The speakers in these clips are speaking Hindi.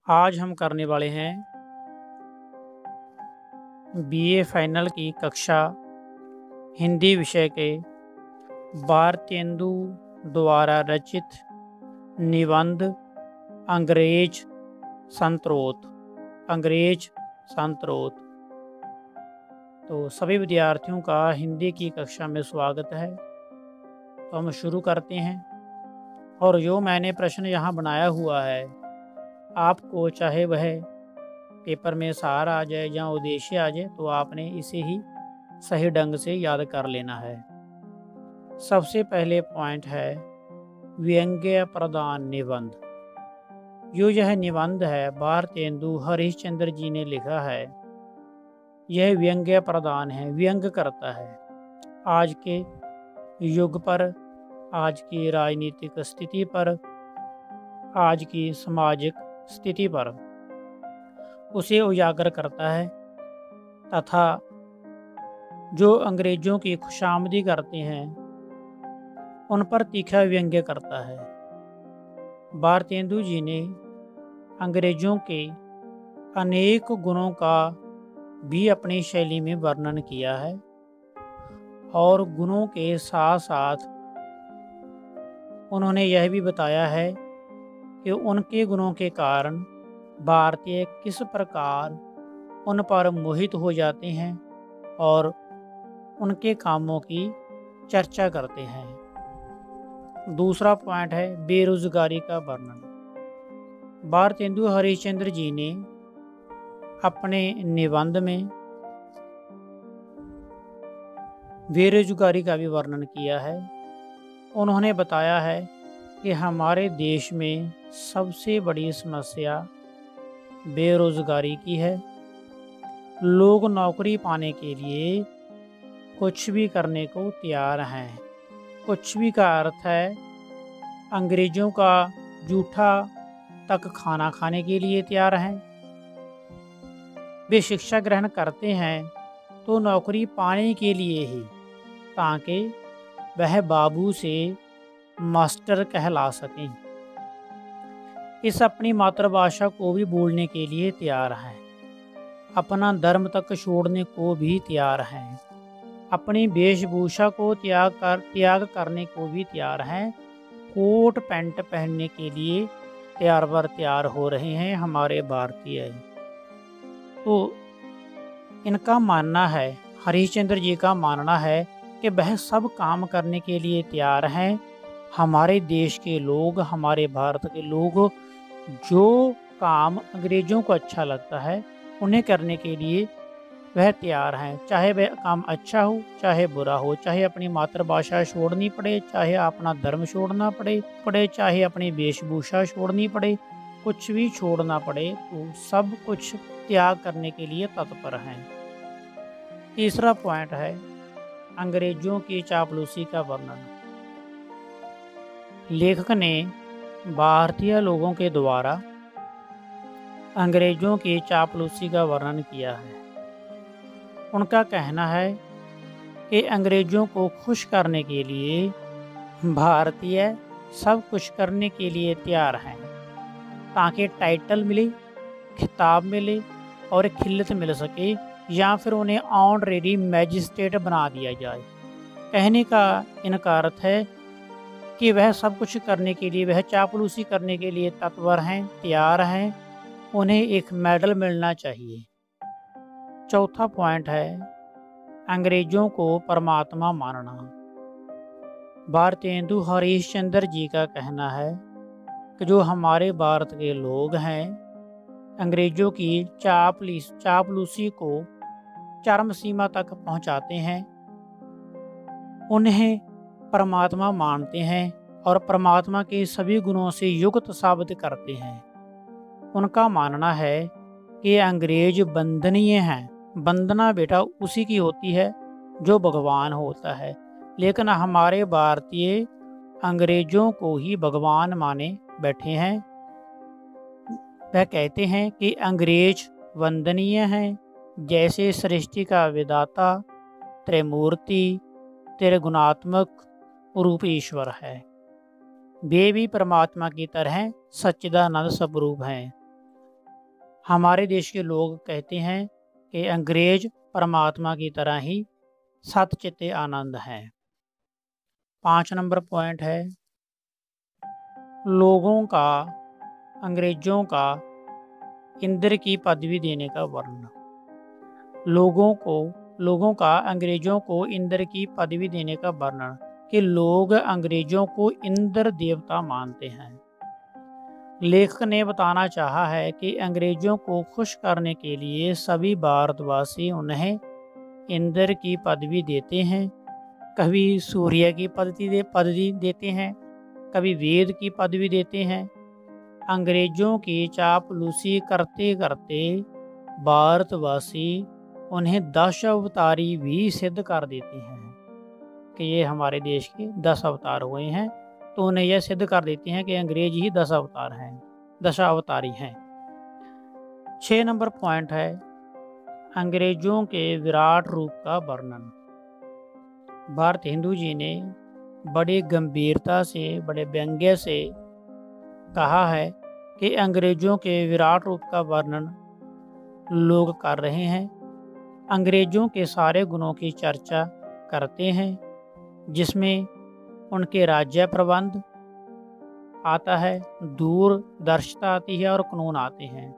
आज हम करने वाले हैं बीए फाइनल की कक्षा हिंदी विषय के भारतेंदु द्वारा रचित निबंध अंग्रेज संतरोत। तो सभी विद्यार्थियों का हिंदी की कक्षा में स्वागत है। तो हम शुरू करते हैं। और जो मैंने प्रश्न यहाँ बनाया हुआ है, आपको चाहे वह पेपर में सहारा आ जाए या उद्देश्य आ जाए, तो आपने इसे ही सही ढंग से याद कर लेना है। सबसे पहले पॉइंट है व्यंग्य प्रधान निबंध। यह निबंध है भारतेंदु हरिश्चंद्र जी ने लिखा है। यह व्यंग्य प्रधान है, व्यंग करता है आज के युग पर, आज की राजनीतिक स्थिति पर, आज की सामाजिक स्थिति पर उसे उजागर करता है तथा जो अंग्रेजों की खुशामदी करते हैं उन पर तीखा व्यंग्य करता है। भारतेंदु जी ने अंग्रेजों के अनेक गुणों का भी अपनी शैली में वर्णन किया है और गुणों के साथ साथ उन्होंने यह भी बताया है कि उनके गुणों के कारण भारतीय किस प्रकार उन पर मोहित हो जाते हैं और उनके कामों की चर्चा करते हैं। दूसरा पॉइंट है बेरोजगारी का वर्णन। भारतेंदु हरिश्चंद्र जी ने अपने निबंध में बेरोजगारी का भी वर्णन किया है। उन्होंने बताया है कि हमारे देश में सबसे बड़ी समस्या बेरोजगारी की है। लोग नौकरी पाने के लिए कुछ भी करने को तैयार हैं। कुछ भी का अर्थ है अंग्रेजों का जूठा तक खाना खाने के लिए तैयार हैं। वे शिक्षा ग्रहण करते हैं तो नौकरी पाने के लिए ही, ताकि वह बाबू से मास्टर कहला सकें। इस अपनी मातृभाषा को भी बोलने के लिए तैयार हैं। अपना धर्म तक छोड़ने को भी तैयार हैं। अपनी वेशभूषा को त्याग करने को भी तैयार हैं। कोट पैंट पहनने के लिए तैयार हो रहे हैं हमारे भारतीय। तो इनका मानना है, हरिश्चंद्र जी का मानना है कि वह सब काम करने के लिए तैयार हैं। हमारे देश के लोग, हमारे भारत के लोग जो काम अंग्रेजों को अच्छा लगता है उन्हें करने के लिए वह तैयार हैं। चाहे वह काम अच्छा हो, चाहे बुरा हो, चाहे अपनी मातृभाषा छोड़नी पड़े, चाहे अपना धर्म छोड़ना पड़े, चाहे अपनी वेशभूषा छोड़नी पड़े, कुछ भी छोड़ना पड़े, तो सब कुछ त्याग करने के लिए तत्पर हैं। तीसरा पॉइंट है अंग्रेजों की चापलूसी का वर्णन। लेखक ने भारतीय लोगों के द्वारा अंग्रेजों की चापलूसी का वर्णन किया है। उनका कहना है कि अंग्रेजों को खुश करने के लिए भारतीय सब कुछ करने के लिए तैयार हैं, ताकि टाइटल मिले, खिताब मिले और खिल्लत मिल सके, या फिर उन्हें ऑनरेरी मैजिस्ट्रेट बना दिया जाए। कहने का इनका अर्थ है कि वह सब कुछ करने के लिए, वह चापलूसी करने के लिए तत्पर हैं, तैयार हैं। उन्हें एक मेडल मिलना चाहिए। चौथा पॉइंट है अंग्रेजों को परमात्मा मानना। भारतेंदु हरिश्चंद्र जी का कहना है कि जो हमारे भारत के लोग हैं अंग्रेजों की चापलूसी को चरम सीमा तक पहुंचाते हैं, उन्हें परमात्मा मानते हैं और परमात्मा के सभी गुणों से युक्त साबित करते हैं। उनका मानना है कि अंग्रेज वंदनीय हैं। वंदना बेटा उसी की होती है जो भगवान होता है, लेकिन हमारे भारतीय अंग्रेजों को ही भगवान माने बैठे हैं। वह कहते हैं कि अंग्रेज वंदनीय हैं, जैसे सृष्टि का विधाता, त्रिमूर्ति, त्रिगुणात्मक रूप ईश्वर है। वे भी परमात्मा की तरह सच्चिदानंद स्वरूप हैं। हमारे देश के लोग कहते हैं कि अंग्रेज परमात्मा की तरह ही सतचित्त आनंद है। 5 नंबर पॉइंट है, अंग्रेजों का इंद्र की पदवी देने का वर्णन। लोगों का अंग्रेजों को इंद्र की पदवी देने का वर्णन कि लोग अंग्रेजों को इंद्र देवता मानते हैं। लेखक ने बताना चाहा है कि अंग्रेजों को खुश करने के लिए सभी भारतवासी उन्हें इंद्र की पदवी देते हैं। कभी सूर्य की पदवी देते हैं, कभी वेद की पदवी देते हैं। अंग्रेजों की चापलूसी करते करते भारतवासी उन्हें 10 अवतारी भी सिद्ध कर देते हैं कि ये हमारे देश के 10 अवतार हुए हैं। तो उन्हें यह सिद्ध कर देते हैं कि अंग्रेज ही 10 अवतार हैं, 10 अवतारी हैं। 6 नंबर पॉइंट है, अंग्रेजों के विराट रूप का वर्णन। भारत हिंदू जी ने बड़ी गंभीरता से, बड़े व्यंग्य से कहा है कि अंग्रेजों के विराट रूप का वर्णन लोग कर रहे हैं। अंग्रेजों के सारे गुणों की चर्चा करते हैं, जिसमें उनके राज्य प्रबंध आता है, दूरदर्शिता आती है और कानून आते हैं।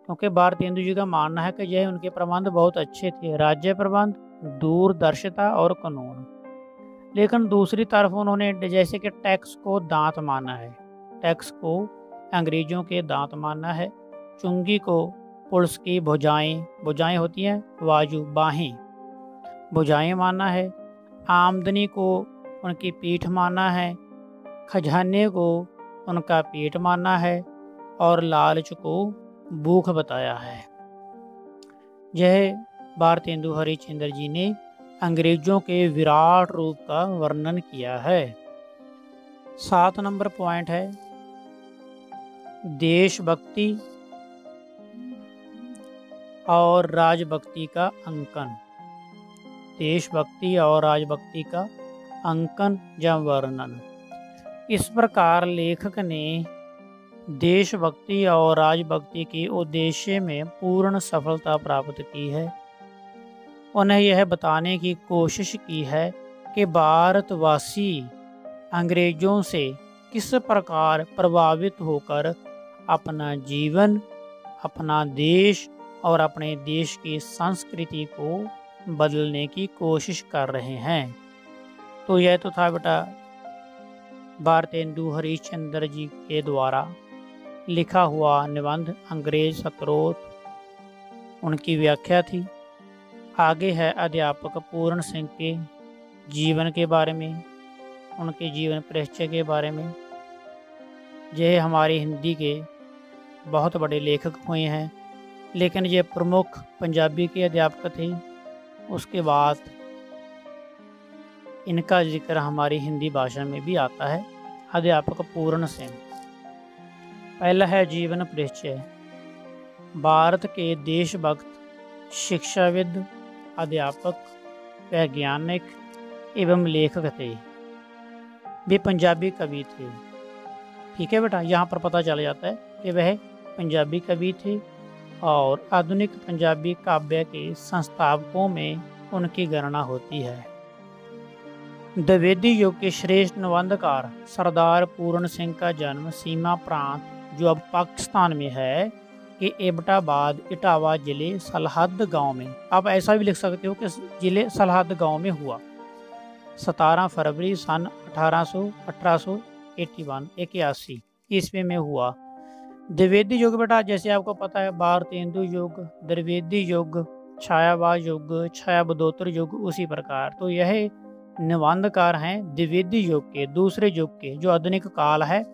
क्योंकि भारत हिंदू जी का मानना है कि यह उनके प्रबंध बहुत अच्छे थे, राज्य प्रबंध, दूरदर्शिता और कानून। लेकिन दूसरी तरफ उन्होंने जैसे कि टैक्स को दांत माना है, टैक्स को अंग्रेजों के दांत माना है। चुंगी को पुलिस की भुजाएं होती हैं, बाहें, भुजाएं माना है। आमदनी को उनकी पीठ माना है, खजाने को उनका पेट माना है और लालच को भूख बताया है। यह भारतेंदु हरिश्चंद्र जी ने अंग्रेजों के विराट रूप का वर्णन किया है। 7 नंबर पॉइंट है, देशभक्ति और राजभक्ति का अंकन। देशभक्ति और राजभक्ति का अंकन या वर्णन। इस प्रकार लेखक ने देशभक्ति और राजभक्ति के उद्देश्य में पूर्ण सफलता प्राप्त की है। उन्हें यह बताने की कोशिश की है कि भारतवासी अंग्रेजों से किस प्रकार प्रभावित होकर अपना जीवन, अपना देश और अपने देश की संस्कृति को बदलने की कोशिश कर रहे हैं। तो यह तो था बेटा भारतेंदु हरिश्चंद्र जी के द्वारा लिखा हुआ निबंध अंग्रेज सत्रोत, उनकी व्याख्या थी। आगे है अध्यापक पूर्ण सिंह के जीवन के बारे में, उनके जीवन परिचय के बारे में। यह हमारी हिंदी के बहुत बड़े लेखक हुए हैं, लेकिन ये प्रमुख पंजाबी के अध्यापक थे। उसके बाद इनका जिक्र हमारी हिंदी भाषा में भी आता है। अध्यापक पूर्ण सिंह। पहला है जीवन परिचय। भारत के देशभक्त, शिक्षाविद, अध्यापक, वैज्ञानिक एवं लेखक थे। वे पंजाबी कवि थे। ठीक है बेटा, यहाँ पर पता चल जाता है कि वह पंजाबी कवि थे और आधुनिक पंजाबी काव्य के संस्थापकों में उनकी गणना होती है। द्विवेदी युग के श्रेष्ठ निबंधकार सरदार पूर्ण सिंह का जन्म सीमा प्रांत, जो अब पाकिस्तान में है, के एबटाबाद इटावा जिले सलहद गांव में, आप ऐसा भी लिख सकते हो कि जिले सलहद गांव में हुआ। 17 फरवरी सन 1881 ईस्वी में हुआ। द्विवेदी युग बेटा जैसे आपको पता है, भारतेंदु युग, द्विवेदी युग, छायावाद युग, छायावदोत्तर युग, उसी प्रकार। तो यह निबंधकार हैं द्विवेदी युग के, दूसरे युग के, जो आधुनिक काल है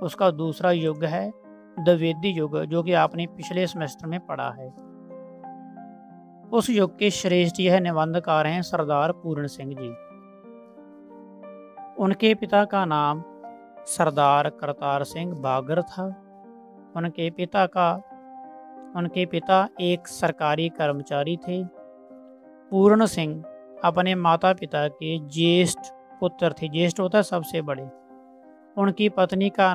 उसका दूसरा युग है द्विवेदी युग, जो कि आपने पिछले सेमेस्टर में पढ़ा है। उस युग के श्रेष्ठ यह निबंधकार हैं सरदार पूर्ण सिंह जी। उनके पिता का नाम सरदार करतार सिंह बागर था। उनके पिता एक सरकारी कर्मचारी थे। पूर्ण सिंह अपने माता पिता के ज्येष्ठ पुत्र थे। ज्येष्ठ होता है सबसे बड़े। उनकी पत्नी का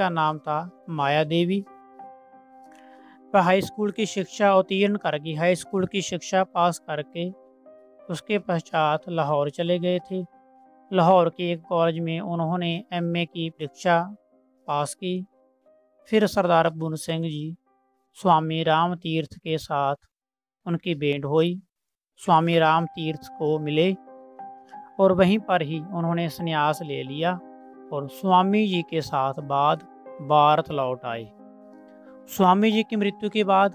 नाम था माया देवी। वह हाई स्कूल की शिक्षा उत्तीर्ण करके हाई स्कूल की शिक्षा पास करके उसके पश्चात लाहौर चले गए थे। लाहौर के एक कॉलेज में उन्होंने एमए की परीक्षा पास की। फिर सरदार पूर्ण सिंह जी स्वामी राम तीर्थ के साथ उनकी भेंट हुई। स्वामी राम तीर्थ को मिले और वहीं पर ही उन्होंने संन्यास ले लिया और स्वामी जी के साथ बाद भारत लौट आए। स्वामी जी की मृत्यु के बाद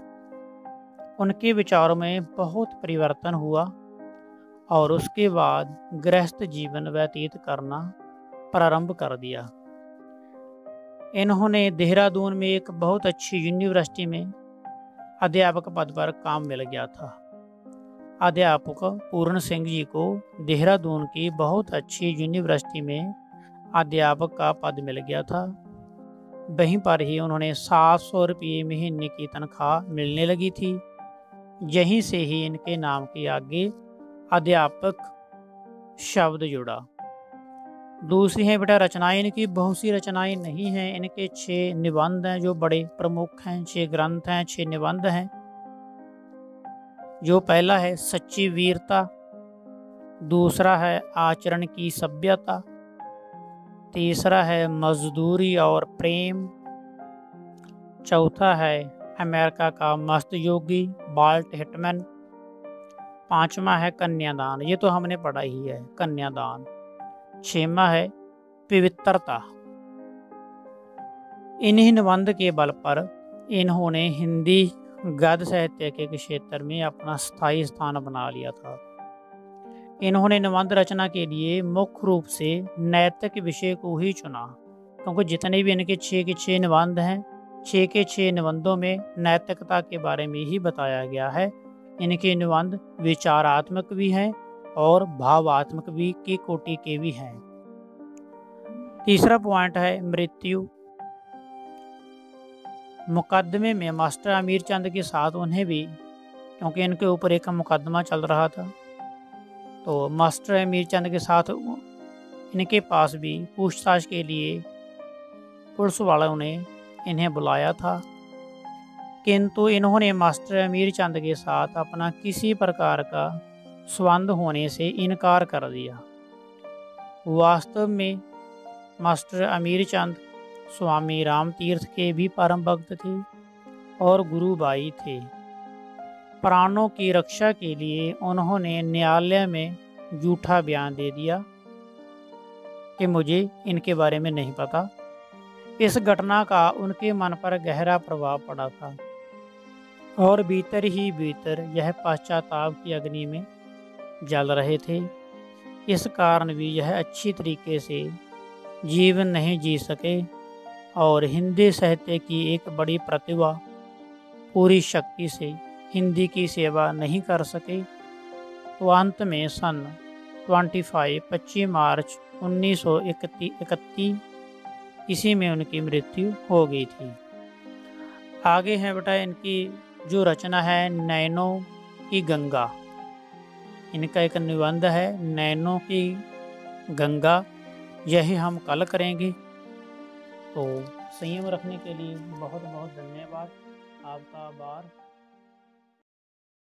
उनके विचारों में बहुत परिवर्तन हुआ और उसके बाद गृहस्थ जीवन व्यतीत करना प्रारंभ कर दिया। इन्होंने देहरादून में एक बहुत अच्छी यूनिवर्सिटी में अध्यापक पद पर काम मिल गया था। अध्यापक पूर्ण सिंह जी को देहरादून की बहुत अच्छी यूनिवर्सिटी में अध्यापक का पद मिल गया था। वहीं पर ही उन्होंने 700 रुपये महीने की तनख्वाह मिलने लगी थी। यहीं से ही इनके नाम के आगे अध्यापक शब्द जुड़ा। दूसरी है बेटा रचनाएं। इनकी बहुत सी रचनाएं नहीं हैं। इनके 6 निबंध हैं जो बड़े प्रमुख हैं। 6 ग्रंथ हैं, 6 निबंध हैं। जो पहला है सच्ची वीरता, दूसरा है आचरण की सभ्यता, तीसरा है मजदूरी और प्रेम, चौथा है अमेरिका का मस्त योगी वाल्ट हिटमैन, पांचवा है कन्यादान, ये तो हमने पढ़ा ही है कन्यादान, छठवां है पवित्रता। इन्हीं निबंध के बल पर इन्होंने हिंदी गद्य साहित्य के क्षेत्र में अपना स्थायी स्थान बना लिया था। इन्होंने निबंध रचना के लिए मुख्य रूप से नैतिक विषय को ही चुना, क्योंकि जितने भी इनके 6 के 6 निबंध हैं, 6 के 6 निबंधों में नैतिकता के बारे में ही बताया गया है। इनके निबंध विचारात्मक भी हैं और भावात्मक भी की कोटि के भी हैं। तीसरा पॉइंट है मृत्यु। मुकदमे में मास्टर अमीर चंद के साथ उन्हें भी, क्योंकि इनके ऊपर एक मुकदमा चल रहा था, तो मास्टर अमीर चंद के साथ इनके पास भी पूछताछ के लिए पुलिस वालों ने इन्हें बुलाया था, किंतु इन्होंने मास्टर अमीर चंद के साथ अपना किसी प्रकार का संबंध होने से इनकार कर दिया। वास्तव में मास्टर अमीर चंद स्वामी राम तीर्थ के भी परम भक्त थे और गुरुभाई थे। प्राणों की रक्षा के लिए उन्होंने न्यायालय में झूठा बयान दे दिया कि मुझे इनके बारे में नहीं पता। इस घटना का उनके मन पर गहरा प्रभाव पड़ा था और भीतर ही भीतर यह पश्चाताप की अग्नि में जल रहे थे। इस कारण भी यह अच्छी तरीके से जीवन नहीं जी सके और हिंदी साहित्य की एक बड़ी प्रतिभा पूरी शक्ति से हिंदी की सेवा नहीं कर सके। तो अंत में सन 25 मार्च 1931 इसी में उनकी मृत्यु हो गई थी। आगे है बेटा इनकी जो रचना है नैनों की गंगा। इनका एक निबंध है नैनों की गंगा, यही हम कल करेंगे। तो संयम रखने के लिए बहुत बहुत धन्यवाद। आपका आभार।